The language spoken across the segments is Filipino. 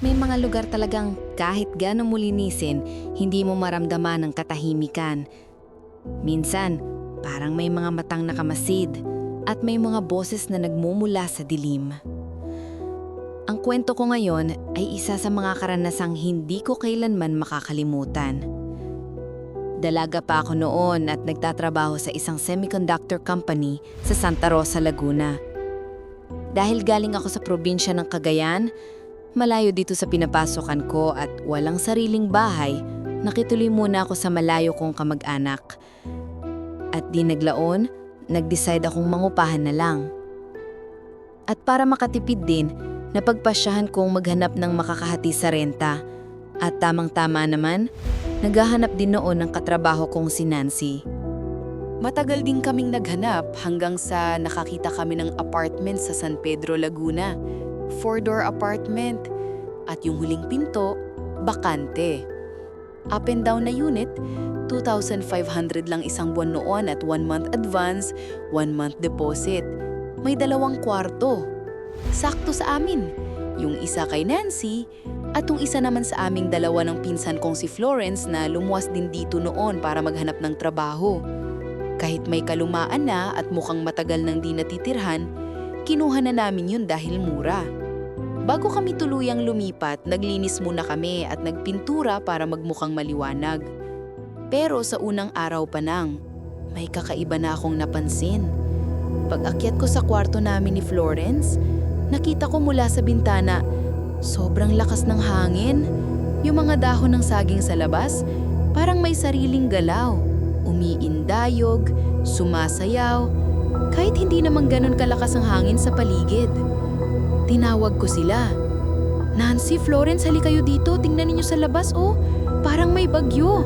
May mga lugar talagang kahit gaano mo linisin, hindi mo maramdaman ang katahimikan. Minsan, parang may mga matang nakamasid at may mga boses na nagmumula sa dilim. Ang kwento ko ngayon ay isa sa mga karanasang hindi ko kailanman makakalimutan. Dalaga pa ako noon at nagtatrabaho sa isang semiconductor company sa Santa Rosa, Laguna. Dahil galing ako sa probinsya ng Cagayan, malayo dito sa pinapasokan ko at walang sariling bahay, nakituloy muna ako sa malayo kong kamag-anak. At di naglaon, nag-decide akong mangupahan na lang. At para makatipid din, napagpasyahan kong maghanap ng makakahati sa renta. At tamang-tama naman, naghahanap din noon ng katrabaho kong si Nancy. Matagal din kaming naghanap hanggang sa nakakita kami ng apartment sa San Pedro, Laguna. 4-door apartment. At yung huling pinto, bakante. Up and down na unit, 2,500 lang isang buwan noon at 1 month advance, 1 month deposit. May 2 kwarto. Sakto sa amin. Yung isa kay Nancy at yung isa naman sa aming 2 ng pinsan kong si Florence na lumuwas din dito noon para maghanap ng trabaho. Kahit may kalumaan na at mukhang matagal nang di natitirhan, kinuha na namin yun dahil mura. Bago kami tuluyang lumipat, naglinis muna kami at nagpintura para magmukhang maliwanag. Pero sa unang araw pa nang, may kakaiba na akong napansin. Pag-akyat ko sa kwarto namin ni Florence, nakita ko mula sa bintana, sobrang lakas ng hangin. Yung mga dahon ng saging sa labas, parang may sariling galaw. Umiindayog, sumasayaw, kahit hindi naman ganun kalakas ang hangin sa paligid. Tinawag ko sila. Nancy, Florence, hali kayo dito. Tingnan ninyo sa labas, oh. Parang may bagyo.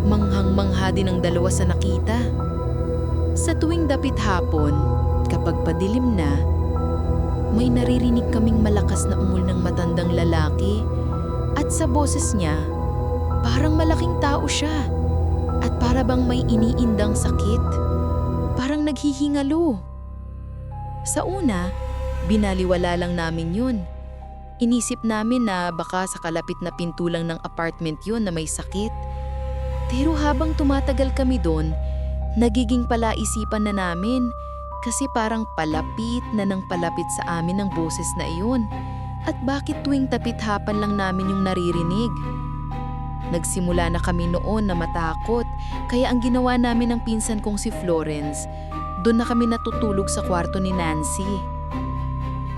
Manghang-mangha din ang dalawa sa nakita. Sa tuwing dapit hapon, kapag padilim na, may naririnig kaming malakas na ungol ng matandang lalaki. At sa boses niya, parang malaking tao siya. At para bang may iniindang sakit. Parang naghihingalo. Sa una, binaliwala lang namin yun. Inisip namin na baka sa kalapit na pinto lang ng apartment yun na may sakit. Pero habang tumatagal kami doon, nagiging palaisipan na namin kasi parang palapit na ng palapit sa amin ang boses na iyon. At bakit tuwing tapit-hapan lang namin yung naririnig? Nagsimula na kami noon na matakot, kaya ang ginawa namin ng pinsan kong si Florence, doon na kami natutulog sa kwarto ni Nancy.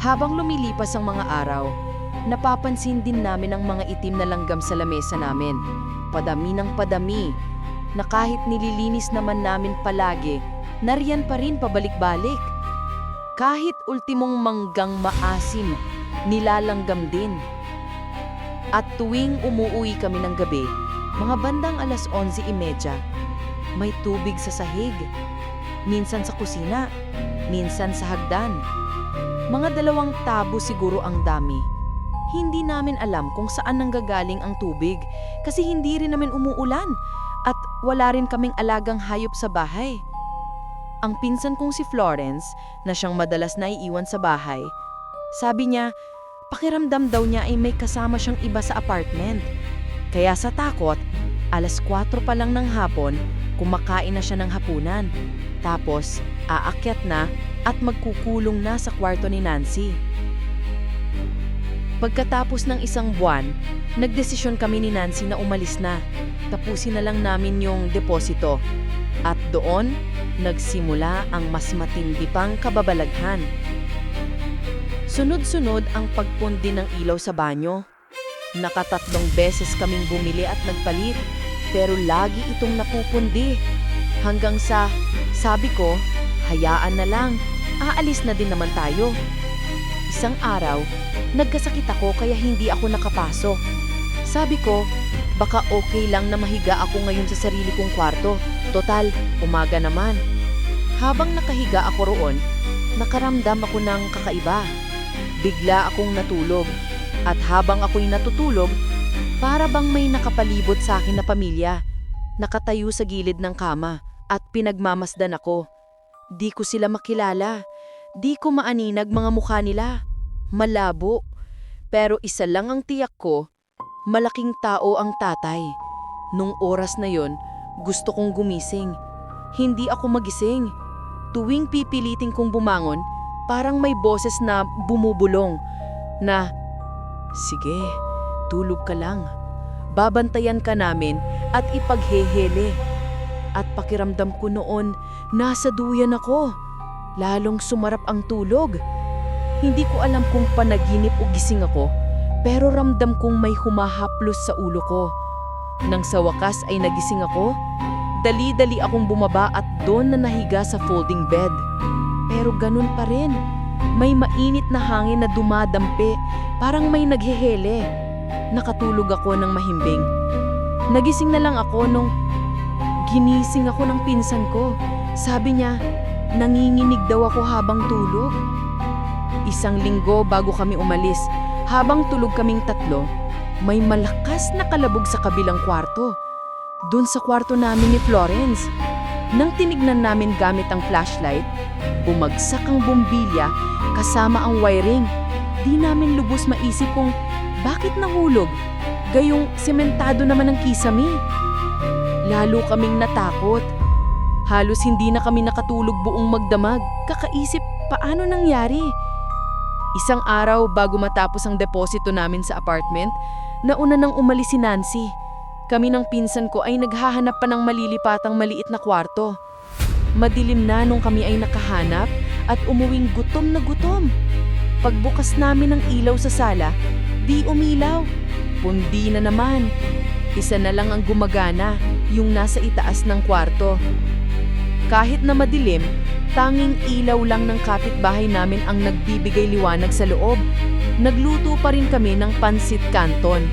Habang lumilipas ang mga araw, napapansin din namin ang mga itim na langgam sa lamesa namin. Padami ng padami, na kahit nililinis naman namin palagi, nariyan pa rin pabalik-balik. Kahit ultimong manggang maasim, nilalanggam din. At tuwing umuuwi kami ng gabi, mga bandang 11:30, may tubig sa sahig. Minsan sa kusina, minsan sa hagdan. Mga 2 tabo siguro ang dami. Hindi namin alam kung saan nanggagaling ang tubig kasi hindi rin namin umuulan at wala rin kaming alagang hayop sa bahay. Ang pinsan kong si Florence, na siyang madalas naiiwan sa bahay, sabi niya, pakiramdam daw niya ay may kasama siyang iba sa apartment. Kaya sa takot, 4:00 pa lang ng hapon, kumakain na siya ng hapunan. Tapos, aakyat na at magkukulong na sa kwarto ni Nancy. Pagkatapos ng 1 buwan, nagdesisyon kami ni Nancy na umalis na. Tapusin na lang namin yung deposito. At doon, nagsimula ang mas matindi pang kababalaghan. Sunod-sunod ang pagpundi ng ilaw sa banyo. 3 beses kaming bumili at nagpalit, pero lagi itong napupundi. Hanggang sa, sabi ko, hayaan na lang, aalis na din naman tayo. Isang araw, nagkasakit ako kaya hindi ako nakapasok. Sabi ko, baka okay lang na mahiga ako ngayon sa sarili kong kwarto. Total, umaga naman. Habang nakahiga ako roon, nakaramdam ako ng kakaiba. Bigla akong natulog. At habang ako'y natutulog, para bang may nakapalibot sa akin na pamilya. Nakatayo sa gilid ng kama at pinagmamasdan ako. Di ko sila makilala. Di ko maaninag mga mukha nila. Malabo. Pero isa lang ang tiyak ko, malaking tao ang tatay. Nung oras na yon, gusto kong gumising. Hindi ako magising. Tuwing pipilitin kong bumangon, parang may boses na bumubulong na, "Sige, tulog ka lang. Babantayan ka namin at ipaghehele." At pakiramdam ko noon, nasa duyan ako. Lalong sumarap ang tulog. Hindi ko alam kung panaginip o gising ako, pero ramdam kong may humahaplos sa ulo ko. Nang sa wakas ay nagising ako, dali-dali akong bumaba at doon na nahiga sa folding bed. Pero ganun pa rin, may mainit na hangin na dumadampi, parang may naghehele. Nakatulog ako ng mahimbing. Nagising na lang ako nung ginising ako ng pinsan ko. Sabi niya, nanginginig daw ako habang tulog. 1 linggo bago kami umalis, habang tulog kaming tatlo, may malakas na kalabog sa kabilang kwarto. Doon sa kwarto namin ni Florence. Nang tinignan namin gamit ang flashlight, bumagsak ang bombilya kasama ang wiring. Di namin lubos maisip kung bakit nahulog, gayong sementado naman ang kisame. Lalo kaming natakot. Halos hindi na kami nakatulog buong magdamag, kakaisip paano nangyari. 1 araw bago matapos ang deposito namin sa apartment, nauna nang umalis si Nancy. Kami ng pinsan ko ay naghahanap pa ng malilipatang maliit na kwarto. Madilim na nung kami ay nakahanap at umuwing gutom na gutom. Pagbukas namin ng ilaw sa sala, di umilaw. Pundi na naman. Isa na lang ang gumagana, yung nasa itaas ng kwarto. Kahit na madilim, tanging ilaw lang ng kapitbahay namin ang nagbibigay liwanag sa loob. Nagluto pa rin kami ng pansit canton.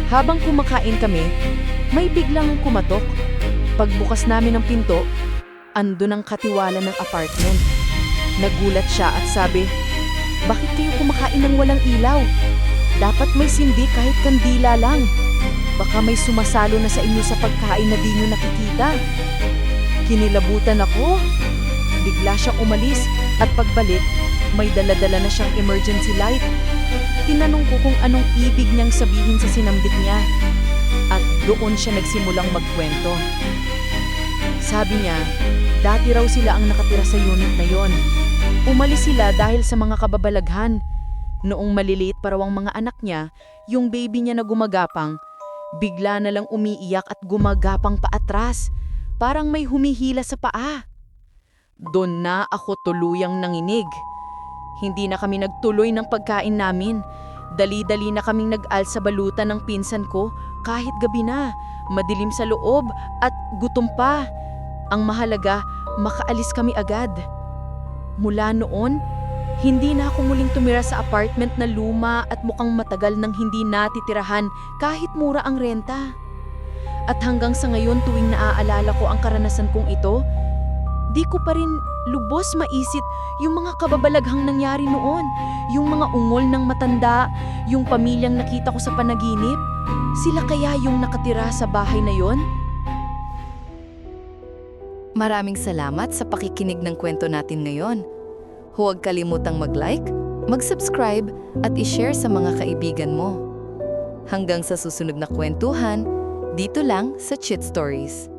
Habang kumakain kami, may biglang kumatok. Pagbukas namin ng pinto, andun ang katiwala ng apartment. Nagulat siya at sabi, "Bakit kayo kumakain ng walang ilaw? Dapat may sindi kahit kandila lang. Baka may sumasalo na sa inyo sa pagkain na di nyo nakikita." Kinilabutan ako. Bigla siyang umalis at pagbalik, may dala-dala na siyang emergency light. Tinanong ko kung anong ibig niyang sabihin sa sinambit niya. At doon siya nagsimulang magkwento. Sabi niya, dati raw sila ang nakatira sa unit na yon. Umalis sila dahil sa mga kababalaghan. Noong maliliit pa raw ang mga anak niya, yung baby niya na gumagapang, bigla na lang umiiyak at gumagapang paatras. Parang may humihila sa paa. Doon na ako tuluyang nanginig. Hindi na kami nagtuloy ng pagkain namin. Dali-dali na kaming nag-al sa balutan ng pinsan ko kahit gabi na, madilim sa loob at gutom pa. Ang mahalaga, makaalis kami agad. Mula noon, hindi na ako muling tumira sa apartment na luma at mukhang matagal nang hindi natitirahan kahit mura ang renta. At hanggang sa ngayon tuwing naaalala ko ang karanasan kong ito, di ko pa rin lubos maisip yung mga kababalaghang nangyari noon, yung mga ungol ng matanda, yung pamilyang nakita ko sa panaginip. Sila kaya yung nakatira sa bahay na yon? Maraming salamat sa pakikinig ng kwento natin ngayon. Huwag kalimutang mag-like, mag-subscribe at i-share sa mga kaibigan mo. Hanggang sa susunod na kwentuhan, dito lang sa Chit Stories.